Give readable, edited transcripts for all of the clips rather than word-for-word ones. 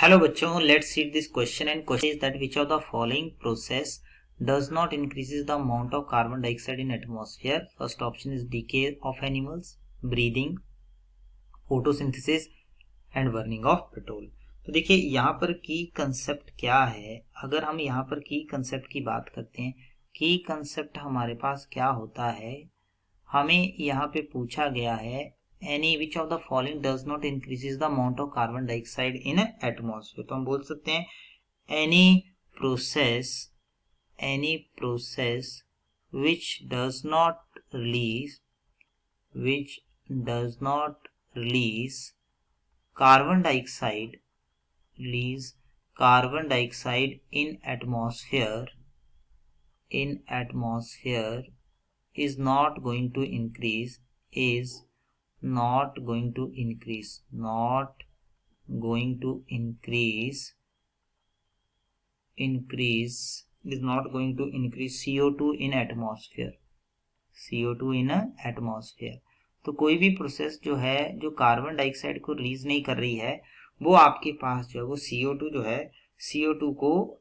Hello बच्चों, let's see this question and question is that which of the following process does not increases the amount of carbon dioxide in atmosphere. First option is DK of animals, breathing, photosynthesis and burning of petrol. तो देखिए यहाँ पर की concept क्या है। अगर हम यहाँ पर की कंसेप्ट की बात करते हैं, की कंसेप्ट हमारे पास क्या होता है, हमें यहाँ पे पूछा गया है any which of the following does not increases the amount of carbon dioxide in atmosphere। तो हम बोल सकते हैं any process which does not release carbon dioxide in atmosphere is not going to increase CO2 in atmosphere। तो कोई भी process जो है जो कार्बन डाइऑक्साइड को रिलीज नहीं कर रही है, वो आपके पास जो है वो CO2 जो है CO2 को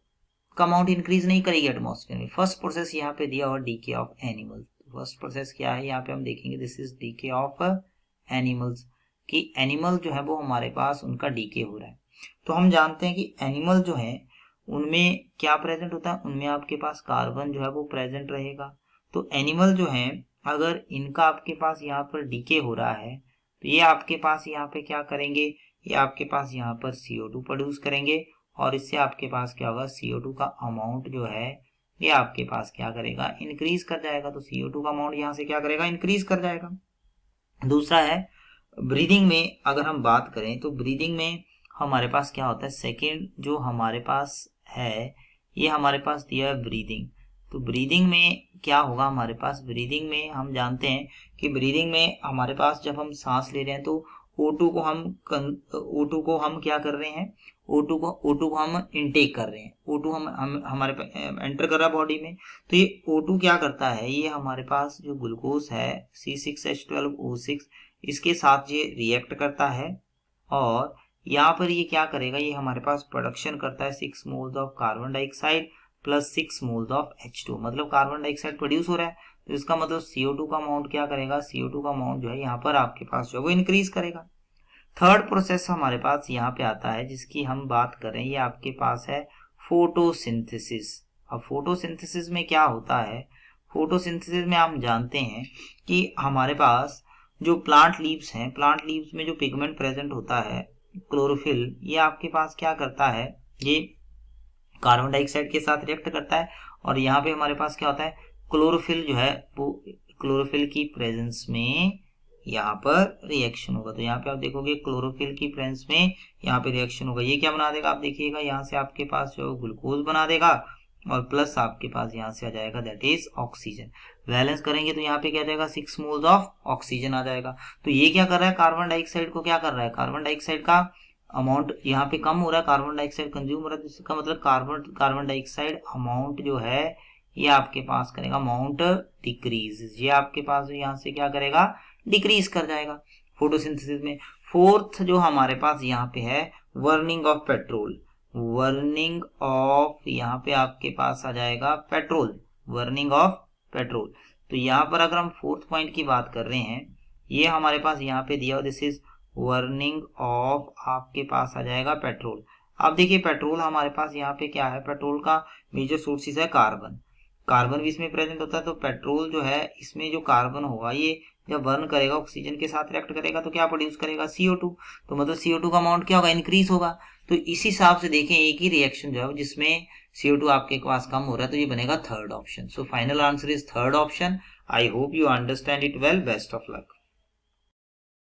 अमाउंट इंक्रीज नहीं करेगी एटमॉस्फेयर में। फर्स्ट प्रोसेस यहाँ पे दिया हुआ DK of animal. First process क्या है यहाँ पे हम देखेंगे, this is DK of animals, कि एनिमल जो है वो हमारे पास उनका डीके हो रहा है। तो हम जानते हैं कि एनिमल जो है उनमें क्या प्रेजेंट होता है, उनमें आपके पास कार्बन जो है वो प्रेजेंट रहेगा। तो एनिमल जो है अगर इनका आपके पास यहाँ पर डीके हो रहा है तो ये आपके पास यहाँ पे क्या करेंगे, ये आपके पास यहाँ पर CO2 प्रोड्यूस करेंगे और इससे आपके पास क्या होगा, CO2 का अमाउंट जो है ये आपके पास क्या करेगा, इंक्रीज कर जाएगा। तो CO2 का अमाउंट यहाँ से क्या करेगा, इंक्रीज कर जाएगा। दूसरा है ब्रीदिंग में। अगर हम बात करें तो ब्रीदिंग में हमारे पास क्या होता है, सेकेंड जो हमारे पास है ये हमारे पास दिया है ब्रीदिंग। तो ब्रीदिंग में क्या होगा हमारे पास, ब्रीदिंग में हम जानते हैं कि ब्रीदिंग में हमारे पास जब हम सांस ले रहे हैं तो O2 को हम क्या कर रहे हैं, O2 को हम इनटेक कर रहे हैं। O2 हम हमारे एंटर कर रहा है बॉडी में। तो ये O2 क्या करता है, ये हमारे पास जो ग्लूकोज है C6H12O6 इसके साथ ये रिएक्ट करता है और यहाँ पर ये क्या करेगा, ये हमारे पास प्रोडक्शन करता है 6 moles of carbon dioxide plus 6 moles of H2। मतलब कार्बन डाइऑक्साइड प्रोड्यूस हो रहा है, तो इसका मतलब CO2 का अमाउंट क्या करेगा, CO2 का अमाउंट जो है यहाँ पर आपके पास जो है वो इंक्रीज करेगा। थर्ड प्रोसेस हमारे पास यहाँ पे आता है जिसकी हम बात करें, ये आपके पास है फोटोसिंथेसिस। अब फोटोसिंथेसिस में क्या होता है, फोटोसिंथेसिस में हम जानते हैं कि हमारे पास जो प्लांट लीव्स हैं, प्लांट लीव्स में जो पिगमेंट प्रेजेंट होता है क्लोरोफिल, ये आपके पास क्या करता है, ये कार्बन डाइऑक्साइड के साथ रिएक्ट करता है और यहाँ पे हमारे पास क्या होता है, क्लोरोफिल जो है वो क्लोरोफिल की प्रेजेंस में यहाँ पर रिएक्शन होगा। तो यहाँ पे आप देखोगे क्लोरोफिल की प्रेजेंस में यहाँ पे रिएक्शन होगा। ये क्या बना देगा, आप देखिएगा यहाँ से आपके पास जो ग्लूकोज बना देगा और प्लस आपके पास यहाँ से आ जाएगा दैट इज ऑक्सीजन। बैलेंस करेंगे तो यहाँ पे क्या जाएगा, 6 मोल्स ऑफ ऑक्सीजन आ जाएगा। तो ये क्या कर रहा है, कार्बन डाइऑक्साइड को क्या कर रहा है, कार्बन डाइऑक्साइड का अमाउंट यहाँ पे कम हो रहा है, कार्बन डाइऑक्साइड कंज्यूम हो रहा है। इसका मतलब कार्बन डाइऑक्साइड अमाउंट जो है ये आपके पास करेगा अमाउंट डिक्रीज, ये आपके पास यहाँ से क्या करेगा, डिक्रीज कर जाएगा फोटोसिंथेसिस में। फोर्थ जो हमारे पास यहाँ पे है burning of petrol. Burning of यहाँ पे आपके पास आ जाएगा पेट्रोल, बर्निंग ऑफ पेट्रोल। तो यहाँ पर अगर हम फोर्थ पॉइंट की बात कर रहे हैं, ये हमारे पास यहाँ पे दिया, दिस इज बर्निंग ऑफ आपके पास आ जाएगा पेट्रोल। अब देखिए पेट्रोल हमारे पास यहाँ पे क्या है, पेट्रोल का मेजर सोर्सेज है कार्बन, कार्बन भी इसमें प्रेजेंट होता है। तो पेट्रोल जो है इसमें जो कार्बन होगा ये जब बर्न करेगा ऑक्सीजन के साथ रिएक्ट करेगा तो क्या प्रोड्यूस करेगा, CO2। तो मतलब CO2 का अमाउंट क्या होगा, इंक्रीज होगा। तो इस हिसाब से देखें एक ही रिएक्शन जो है जिसमें CO2 आपके पास कम हो रहा है तो ये बनेगा third option. So final answer is third option. I hope you understand it well. Best of luck.